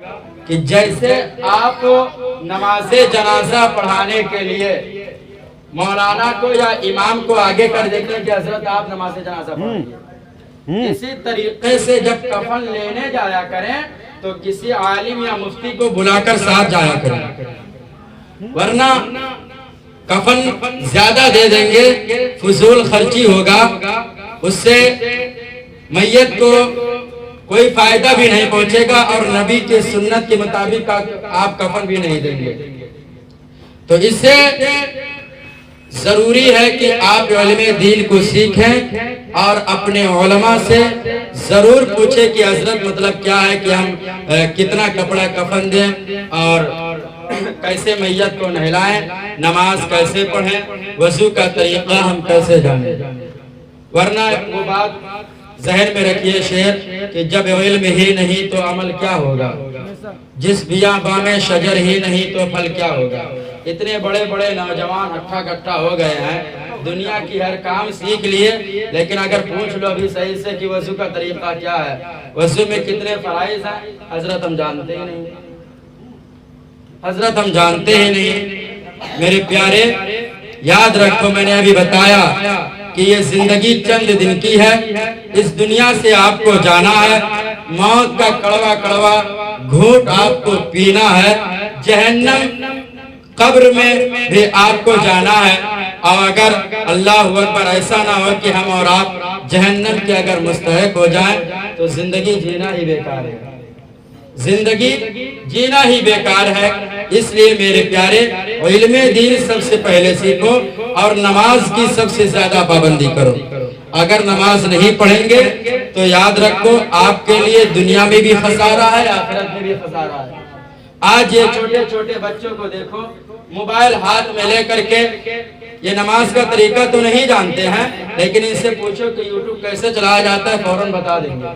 کہ جیسے آپ نماز جنازہ پڑھانے کے لیے مولانا کو یا امام کو آگے کر دیتے ہیں کہ حضرت آپ نماز جنازہ پڑھائیے، اسی طریقے سے جب کفن لینے جایا کریں تو کسی عالم یا مفتی کو بلا کر ساتھ جایا کریں، ورنہ کفن زیادہ دے دیں گے، فضول خرچی ہوگا، اس سے میت کو کوئی فائدہ بھی نہیں پہنچے گا اور نبی کے سنت کے مطابق آپ کفن بھی نہیں دیں گے۔ تو اس سے ضروری ہے کہ آپ علم دین کو سیکھیں اور اپنے علماء سے ضرور پوچھیں کہ حضرت مطلب کیا ہے کہ ہم کتنا کپڑا کفن دیں اور کیسے میت کو نہلائیں، نماز کیسے پڑھیں، وضو کا طریقہ ہم کیسے جانیں۔ ورنہ وہ بات ذہن میں رکھیے شعر کہ جب علم ہی نہیں تو عمل کیا ہوگا، جس بیاباں میں شجر ہی نہیں تو پھل کیا ہوگا۔ اتنے بڑے بڑے نوجوان اکٹھا کٹھا ہو گئے ہیں، دنیا کی ہر کام سیکھ لیے، لیکن اگر پوچھ لو ابھی صحیح سے کہ وضو کا طریقہ کیا ہے، وضو میں کتنے فرائض ہیں، حضرت ہم جانتے ہی نہیں، حضرت ہم جانتے ہی نہیں۔ میرے پیارے یاد رکھو، میں نے ابھی بتایا کہ یہ زندگی چند دن کی ہے، اس دنیا سے آپ کو جانا ہے، موت کا کڑوا کڑوا گھونٹ آپ کو پینا ہے، جہنم قبر میں بھی آپ کو جانا ہے، اور اگر اللہ اکبر ایسا نہ ہو کہ ہم اور آپ جہنم کے اگر مستحق ہو جائیں تو زندگی جینا ہی بیکار ہے، زندگی جینا ہی بیکار ہے۔ اس لیے میرے پیارے علم دین سب سے پہلے سیکھو اور نماز کی سب سے زیادہ پابندی کرو۔ اگر نماز نہیں پڑھیں گے تو یاد رکھو آپ کے لیے دنیا میں بھی خسارہ ہے، آخرت میں بھی خسارہ ہے۔ آج یہ چھوٹے چھوٹے بچوں کو دیکھو، موبائل ہاتھ میں لے کر کے یہ نماز کا طریقہ تو نہیں جانتے ہیں، لیکن ان سے پوچھو کہ یوٹیوب کیسے چلایا جاتا ہے، فوراً بتا دیں گے۔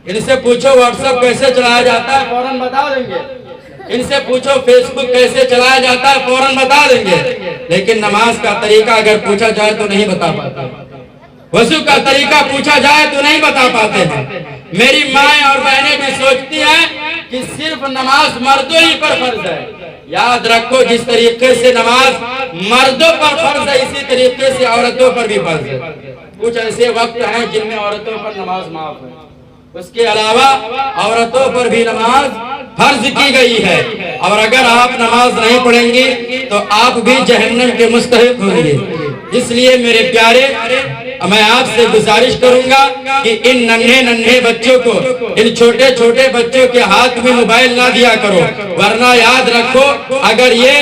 ان سے پوچھو واٹس ایپ کیسے چلایا جاتا ہے، فوراً بتا دیں گے۔ ان سے پوچھو فیس بک کیسے چلایا جاتا ہے، فوراً بتا دیں گے، لیکن نماز کا طریقہ اگر پوچھا جائے تو نہیں بتا پاتے، وضو کا طریقہ پوچھا جائے تو نہیں بتا پاتے ہیں۔ میری مائیں اور بہنیں بھی سوچتی ہیں کہ صرف نماز مردوں ہی پر فرض ہے۔ یاد رکھو، جس طریقے سے نماز مردوں پر فرض ہے اسی طریقے سے عورتوں پر بھی فرض ہے۔ کچھ ایسے وقت ہیں جن میں عورتوں پر نماز معاف ہے، اس کے علاوہ عورتوں پر بھی نماز فرض کی گئی ہے، اور اگر آپ نماز نہیں پڑھیں گے تو آپ بھی جہنم کے مستحق ہوں گے۔ اس لیے میرے پیارے، میں آپ سے گزارش کروں گا کہ ان ننھے ننھے بچوں کو، ان چھوٹے چھوٹے بچوں کے ہاتھ میں موبائل نہ دیا کرو، ورنہ یاد رکھو اگر یہ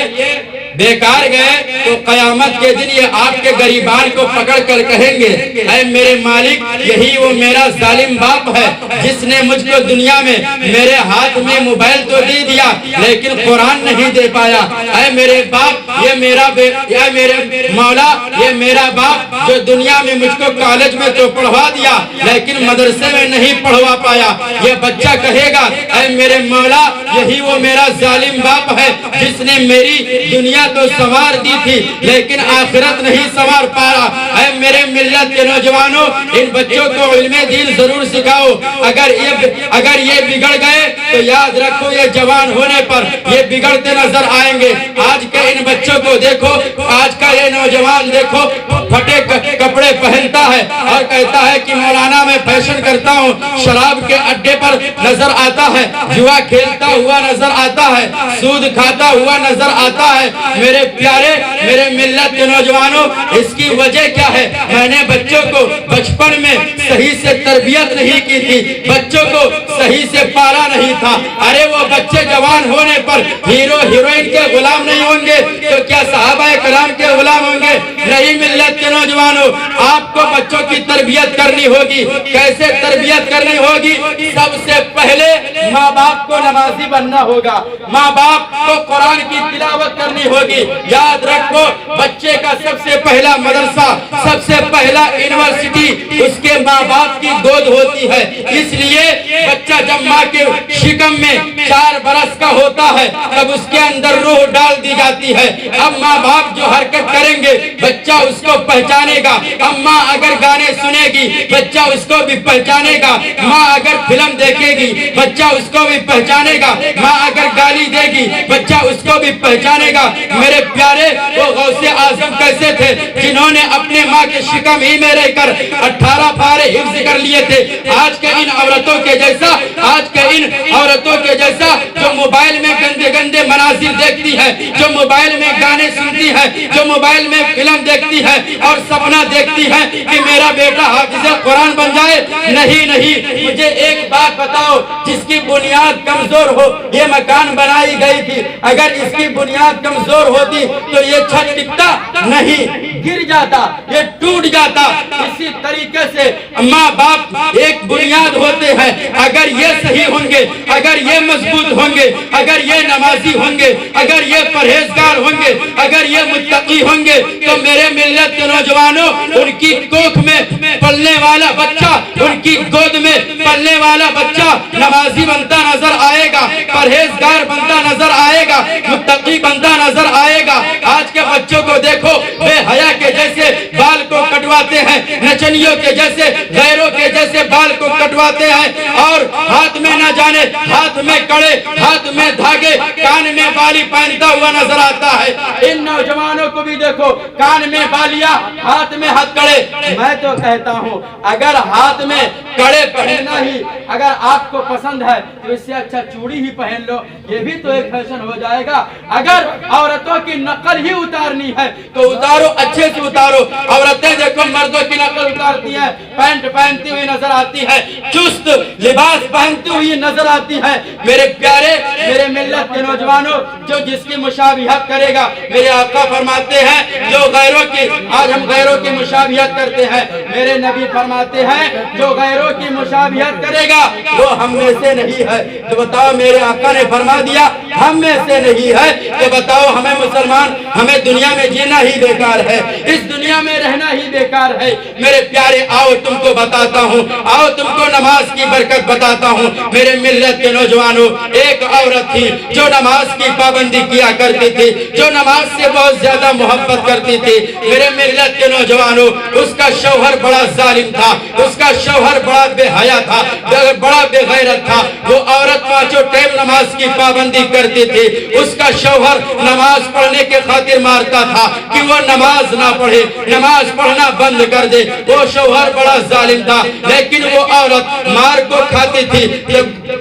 بیکار گئے تو قیامت کے دن یہ آپ کے غریبان کو پکڑ کر کہیں گے، اے میرے مالک، یہی وہ میرا ظالم باپ ہے جس نے مجھ کو دنیا میں میرے ہاتھ میں موبائل تو دے دیا لیکن قرآن نہیں دے پایا۔ اے میرے باپ، یہ میرا میرے مولا، یہ میرا باپ جو دنیا میں مجھ کو کالج میں تو پڑھوا دیا لیکن مدرسے میں نہیں پڑھوا پایا۔ یہ بچہ کہے گا، اے میرے مولا، یہی وہ میرا ظالم باپ ہے جس نے میری دنیا تو سوار دی تھی لیکن آخرت نہیں سوار پایا۔ اے میرے ملت کے نوجوانوں، ان بچوں کو علم دین ضرور سکھاؤ۔ اگر یہ بگڑ گئے تو یاد رکھو یہ جوان ہونے پر یہ بگڑتے نظر آئیں گے۔ آج کے ان بچوں کو دیکھو، آج کا یہ نوجوان دیکھو، پھٹے کپڑے پہنتا ہے اور کہتا ہے کہ مولانا میں فیشن کرتا ہوں، شراب کے اڈے پر نظر آتا ہے، جوا کھیلتا ہوا نظر آتا ہے، سود کھاتا ہوا نظر آتا ہے۔ میرے پیارے، میرے ملت کے نوجوانوں، اس کی وجہ کیا ہے؟ میں نے بچوں کو بچپن میں صحیح سے تربیت نہیں کی تھی، بچوں کو صحیح سے پالا نہیں تھا۔ ارے وہ بچے جوان ہونے پر ہیرو ہیروئن کے غلام نہیں ہوں گے تو کیا صحابہ کرام کے غلام ہوں گے؟ نہیں ملت کے نوجوانوں، آپ کو بچوں کی تربیت کرنی ہوگی۔ کیسے تربیت کرنی ہوگی؟ سب سے پہلے ماں باپ کو نمازی بننا ہوگا، ماں باپ کو قرآن کی تلاوت کرنی ہوگی۔ یاد رکھو، بچے کا سب سے پہلا مدرسہ، سب سے پہلا یونیورسٹی اس کے ماں باپ کی گود ہوتی ہے۔ اس لیے بچہ جب ماں کے شکم میں 4 برس کا ہوتا ہوتا ہے تب اس کے اندر روح ڈال دی جاتی ہے. اب ماں باپ جو حرکت کریں گے بچہ اس کو پہچانے گا. اب ماں اگر گانے سنے گی بچہ اس کو بھی پہچانے گا. ماں اگر فلم دیکھے گی بچہ اس کو بھی پہچانے گا. ماں اگر گالی دے گی بچہ اس کو بھی پہچانے گا. میرے پیارے وہ غوث اعظم کیسے تھے جنہوں نے اپنے ماں کے شکم ہی میں رہ کر 18 پارے حفظ کر لیے تھے. آج کے ان عورتوں کے جیسا جو موبائل میں گندے گندے مناظر دیکھتی ہے, جو موبائل میں گانے سنتی ہے, جو موبائل میں فلم دیکھتی ہے اور سپنا دیکھتی ہے کہ میرا بیٹا حافظ قرآن بن جائے. نہیں, مجھے ایک بات بتاؤ, جس کی بنیاد کمزور ہو یہ مکان بنائی گئی تھی, اگر اس کی بنیاد کمزور ہوتی تو یہ چھت ٹکتا نہیں, گر جاتا, یہ ٹوٹ جاتا. اسی طریقے سے ماں باپ ایک بنیاد ہوتے ہیں. اگر یہ صحیح ہوں گے, اگر یہ مضبوط ہوں گے, اگر یہ نمازی ہوں گے, اگر یہ پرہیزگار ہوں گے, اگر یہ متقی ہوں گے, تو میرے ملت کے نوجوانوں ان کی کوکھ میں پلنے والا بچہ, ان کی گود میں پلنے والا بچہ نمازی بنتا نظر آئے گا, پرہیزگار بنتا نظر آئے گا, متقی بنتا نظر آئے گا. آج کے بچوں کو دیکھو, بے حیا کے جیسے بال کو کٹواتے ہیں, نچنیوں کے جیسے, غیروں کے جیسے بال کو کٹواتے ہیں, اور ہاتھ میں نہ جانے, ہاتھ میں کڑے, ہاتھ میں دھاگے, کان میں بالی پہنتا ہوا نظر آتا ہے. ان نوجوانوں کو بھی دیکھو, کان میں بالیاں, ہاتھ میں ہتھ کڑے. میں تو کہتا ہوں اگر ہاتھ میں کڑے پہننا ہی اگر آپ کو پسند ہے تو اس سے اچھا چوڑی ہی پہن لو, یہ بھی تو ایک فیشن ہو جائے گا. اگر عورتوں کی نقل ہی اتارنی ہے تو اتارو, اچھے سے اتارو. عورتیں دیکھو مردوں کی نقل اتارتی ہیں, پینٹ پہنتی ہوئی نظر آتی ہے, چست لباس پہنتی ہوئی نظر آتی ہے. میرے پیارے, میرے ملت کے نوجوانوں, جو جس کی مشابہت کرے گا, میرے آقا فرماتے ہیں جو غیروں کی, آج ہم غیروں کی مشابہت کرتے ہیں, میرے نبی فرماتے ہیں جو غیروں کی مشابہت کرے گا وہ ہم میں سے نہیں ہے. تو بتاؤ, میرے آقا نے فرما دیا ہم میں سے نہیں ہے, تو بتاؤ ہمیں مسلمان, ہمیں دنیا میں جینا ہی بیکار ہے, اس دنیا میں رہنا ہی بیکار ہے. میرے پیارے آؤ تم کو بتاتا ہوں, آؤ تم کو نماز کی برکت بتاتا ہوں. میرے ملت کے نوجوانوں, ایک عورت تھی جو نماز کی پابندی کیا کرتی تھی, جو نماز سے بہت زیادہ محبت کرتی تھی. میرے ملت کے نوجوانوں, اس کا شوہر بڑا ظالم تھا, اس کا شوہر بڑا بے حیا تھا, بڑا بے غیرت تھا. وہ عورت پانچوں ٹائم نماز کی پابندی کرتی تھی, اس کا شوہر نماز پڑھنے کے خاطر مارتا تھا کہ وہ نماز نہ پڑھے, نماز پڑھنا بند کر دے. وہ شوہر بڑا ظالم تھا, لیکن وہ عورت مار کو کھاتی تھی,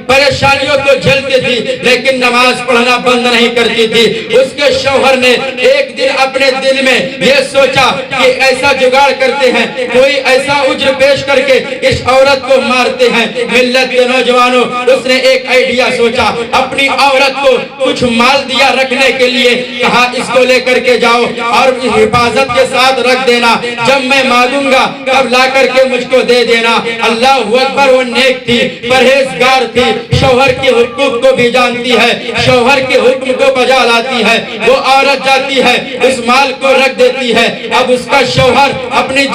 پریشانیوں کو جھیلتی تھی, لیکن نماز پڑھنا بند نہیں کرتی تھی. اس کے شوہر نے ایک دن اپنے دل میں یہ سوچا کہ ایسا جگاڑ کرتے ہیں, کوئی ایسا عجر پیش کر کے اس عورت کو مارتے ہیں. ملت کے نوجوانوں, اس نے ایک آئیڈیا سوچا, اپنی عورت کو کچھ مال دیا رکھنے کے لیے, کہا اس کو لے کر کے جاؤ اور حفاظت کے ساتھ رکھ دینا, جب میں مانگوں گا تب لا کر کے مجھ کو دے دینا. اللہ اکبر, وہ نیک تھی, پرہیزگار تھی, شوہر کے حقوق کو بھی جانتی ہے, شوہر کے حکم کو بجا لاتی ہے. وہ عورت جاتی ہے, اس مال کو رکھ دیتی ہے. اب اس کا شوہر اپنی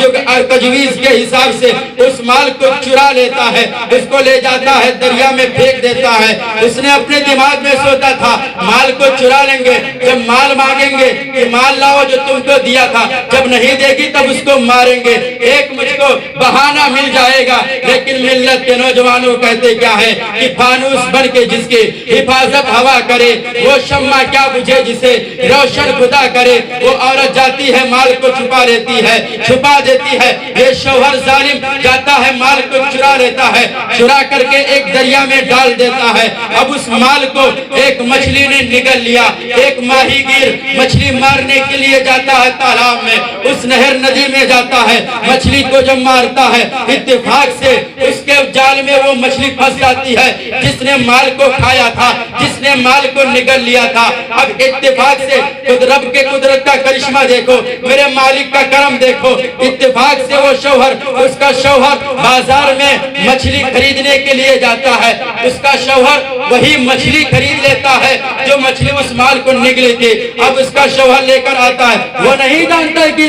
تجویز کے حساب سے اس مال کو چرا لیتا ہے, اس کو لے جاتا ہے, دریا میں پھینک دیتا ہے. اس نے اپنے دماغ میں سوچا تھا مال کو چرا لیں گے, جب مال مانگیں گے کہ مال لاؤ جو تم کو دیا تھا, جب نہیں دے گی تب اس کو ماریں گے, ایک مجھ کو بہانہ مل جائے گا. لیکن ملت کے نوجوانوں کہتے کیا ہے کہ فانوس بن کے جس کی حفاظت ہوا کرے, وہ شمع کیا بجھے جسے روشن خدا کرے. وہ عورت جاتی ہے, مال کو چھپا لیتی ہے, چھپا دیتی ہے. یہ شوہر ظالم جاتا ہے, مال کو چرا لیتا ہے, چرا کر کے ایک دریا میں ڈال دیتا ہے. اب اس مال کو ایک مچھلی نے نگل لیا. ایک ماہی گیر مچھلی مارنے کے لیے جاتا ہے تالاب میں, اس نہر ندی میں جاتا ہے, مچھلی کو جب مارتا ہے اتفاق سے اس کے جال میں وہ مچھلی پھنس جاتی ہے جس نے مال کو کھایا تھا, جس نے مال کو نگل لیا تھا. اب اتفاق سے رب کے قدرت کا کرشمہ دیکھو, میرے مالک کا کرم دیکھو. اتفاق سے وہ شوہر, اس کا شوہر بازار میں مچھلی خریدنے کے لیے جاتا ہے, اس کا شوہر وہی مچھلی خرید لیتا ہے جو مچھلی اس مال کو نگلی تھی. اب اس کا شوہر لے کر آتا ہے, وہ نہیں جانتا ہے کہ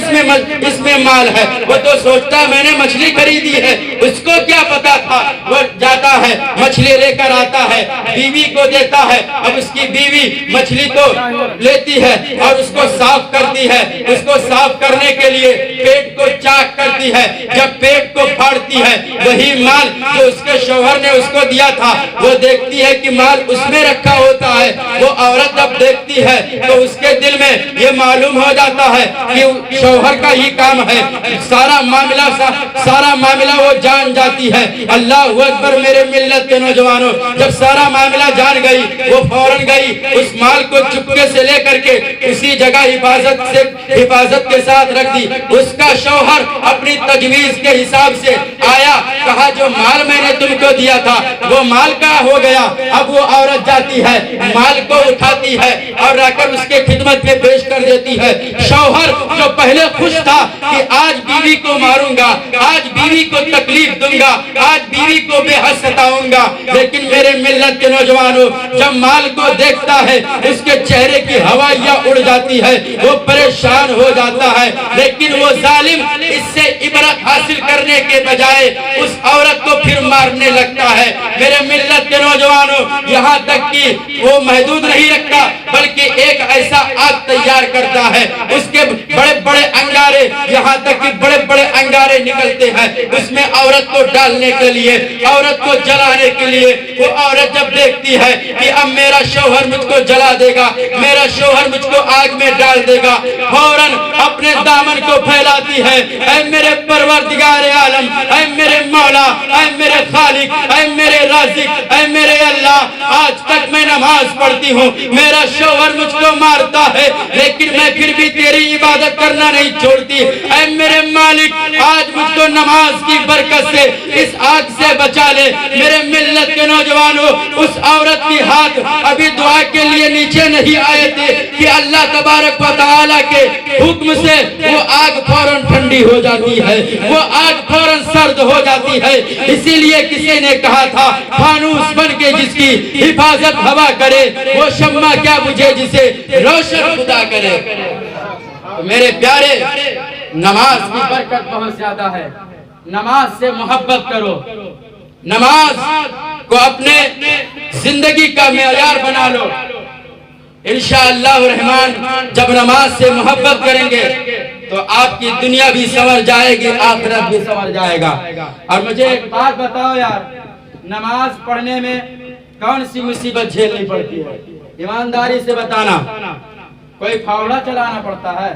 اس میں مال ہے, وہ تو سوچتا ہے میں نے مچھلی خریدی ہے, اس کو کیا پتا تھا. وہ جاتا ہے, مچھلی لے کر آتا ہے, بیوی کو دیتا دیکھتا ہے اب اس کی بیوی مچھلی کو لیتی ہے اور اس کو صاف کرتی ہے، اس کو صاف کرنے کے لیے پیٹ کو چاک کرتی ہے، جب پیٹ کو پھاڑتی ہے وہی مال جو اس کے شوہر نے اس کو دیا تھا وہ دیکھتی ہے کہ مال اس میں رکھا ہوتا ہے، وہ عورت جب دیکھتی ہے تو اس کے دل میں یہ معلوم ہو جاتا ہے کہ شوہر کا ہی کام ہے، سارا معاملہ وہ جان جاتی ہے۔ اللہ اکبر میرے ملت کے نوجوانوں، جب سارا معاملہ جان گئی وہ فوراً گئی اس مال کو چپکے سے لے کر کے اسی جگہ حفاظت کے ساتھ رکھ دی۔ اس کا شوہر اپنی تجویز کے حساب سے آیا، کہا جو مال میں نے تم کو دیا تھا وہ مال کا ہو گیا۔ اب وہ عورت جاتی ہے مال کو اٹھاتی ہے اور رہ کر اس کے خدمت میں پیش کر دیتی ہے۔ شوہر جو پہلے خوش تھا کہ آج بیوی کو ماروں گا، آج بیوی کو تکلیف دوں گا، آج بیوی کو بے حد ستاؤں گا، لیکن میرے ملت کے نوجوانوں جب مال کو دیکھتا ہے اس کے چہرے کی ہوائیاں اڑ جاتی ہے، وہ پریشان ہو جاتا ہے، لیکن وہ ظالم اس سے عبرت حاصل کرنے کے بجائے اس عورت کو پھر مارنے لگتا ہے۔ میرے ملت کے نوجوانوں یہاں تک کہ وہ محدود نہیں رکھتا بلکہ ایک ایسا آگ تیار کرتا ہے، اس کے بڑے بڑے انگارے، یہاں تک کہ بڑے بڑے انگارے نکلتے ہیں اس میں عورت کو ڈالنے کے لیے، عورت کو جلانے کے لیے۔ وہ عورت جب دیکھتی ہے کہ اب میرا شوہر مجھ کو جلا دے گا، میرا شوہر مجھ کو آگ میں ڈال دے گا، فوراً اپنے دامن کو پھیلاتی ہے، اے میرے پروردگار عالم، اے میرے مولا، اے میرے خالق، اے میرے رازق، اے میرے اللہ، آج تک میں نماز پڑھتی ہوں، میرا شوہر مجھ کو مارتا ہے لیکن میں پھر بھی تیری عبادت کرنا نہیں چھوڑتی، اے میرے مالک آج مجھ کو نماز کی برکت سے اس آگ سے بچا لے۔ میرے ملت کے نوجوانوں اس عورت کی ہاتھ ابھی دعا کے لیے نیچے نہیں آئے تھے کہ اللہ تبارک و تعالیٰ کے حکم سے وہ آگ فوراً ٹھنڈی ہو جاتی ہے، وہ آگ فوراً سرد ہو جاتی ہے۔ اسی لیے کسی نے کہا تھا فانوس بن کے جس کی حفاظت ہوا کرے وہ شمع کیا بجھے جسے روشن خدا کرے۔ میرے پیارے نماز کی برکت بہت زیادہ ہے، نماز سے محبت کرو، نماز کو اپنے زندگی کا معیار بنا لو۔ انشاءاللہ الرحمن جب نماز سے محبت کریں گے تو آپ کی دنیا بھی سنور جائے گی، آخرت بھی سنور جائے گا۔ اور مجھے ایک بات بتاؤ یار، نماز پڑھنے میں کون سی مصیبت جھیلنی پڑتی ہے؟ ایمانداری سے بتانا۔ کوئی پھاوڑا چلانا پڑتا ہے،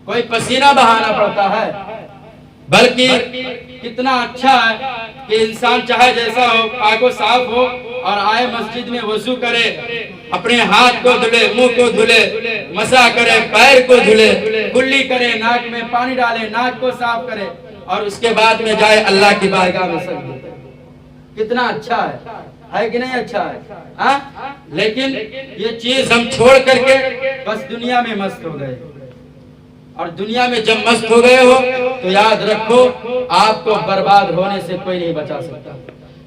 کوئی پسینہ بہانا پڑتا ہے، بلکہ کتنا اچھا ہے کہ انسان چاہے جیسا ہو، پاک و صاف ہو اور آئے مسجد میں وضو کرے، اپنے ہاتھ کو دھلے، منہ کو دھلے، مسح کرے، پیر کو دھلے، کلی کرے، ناک میں پانی ڈالے، ناک کو صاف کرے اور اس کے بعد میں جائے اللہ کی بارگاہ میں سجدے کرے۔ کتنا اچھا ہے کہ نہیں اچھا ہے؟ لیکن یہ چیز ہم چھوڑ کر کے بس دنیا میں مست ہو گئے، اور دنیا میں جب مست ہو گئے ہو تو یاد رکھو آپ کو برباد ہونے سے کوئی نہیں بچا سکتا۔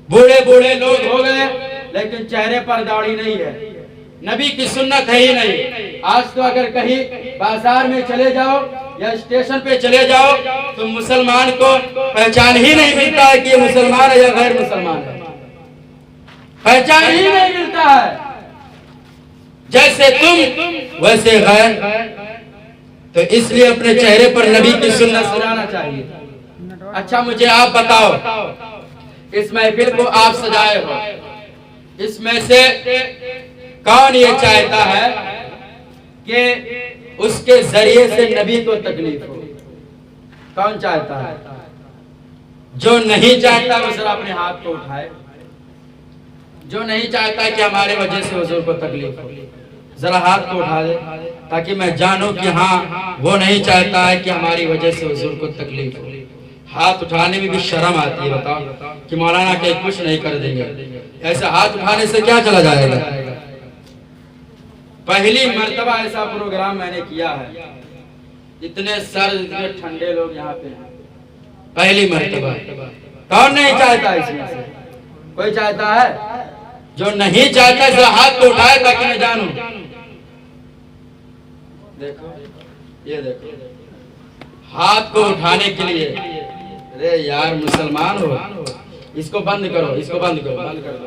بوڑھے لوگ ہو گئے لیکن چہرے پر داڑھی نہیں ہے، نبی کی سنت ہے ہی نہیں۔ آج تو اگر کہیں بازار میں چلے جاؤ یا اسٹیشن پہ چلے جاؤ تو مسلمان کو پہچان ہی نہیں ملتا ہے کہ یہ مسلمان ہے یا غیر مسلمان ہے، پہچان ہی نہیں ملتا ہے۔ جیسے تم ویسے غیر، تو اس لیے اپنے چہرے پر نبی کی سنت سجانا چاہیے۔ اچھا مجھے آپ بتاؤ، اس محفل کو آپ سجائے ہو، اس میں سے کون یہ چاہتا ہے کہ اس کے ذریعے سے نبی کو تکلیف ہو؟ کون چاہتا ہے؟ جو نہیں چاہتا وہ ذرا اپنے ہاتھ کو اٹھائے۔ جو نہیں چاہتا کہ ہمارے وجہ سے حضور کو تکلیف ہو، ذرا ہاتھ کو اٹھا دے تاکہ میں جانوں کہ ہاں وہ نہیں چاہتا ہے کہ ہماری وجہ سے حضور کو تکلیف ہو۔ ہاتھ اٹھانے میں بھی شرم آتی ہے، بتاؤ کہ مولانا کہ کچھ نہیں کر دیں گے، ایسا ہاتھ اٹھانے سے کیا چلا جائے گا؟ پہلی مرتبہ ایسا پروگرام میں نے کیا ہے، اتنے سرد اتنے ٹھنڈے لوگ یہاں پہ ہیں، پہلی مرتبہ۔ کون نہیں چاہتا؟ اس میں سے کوئی چاہتا ہے؟ جو نہیں چاہتا ہے ذرا ہاتھ کو اٹھائے تاکہ میں جانوں۔ دیکھو یہ دیکھو، ہاتھ کو اٹھانے کے لیے، ارے یار مسلمان ہو، اس کو بند کرو، اس کو بند کرو، بند کر دو،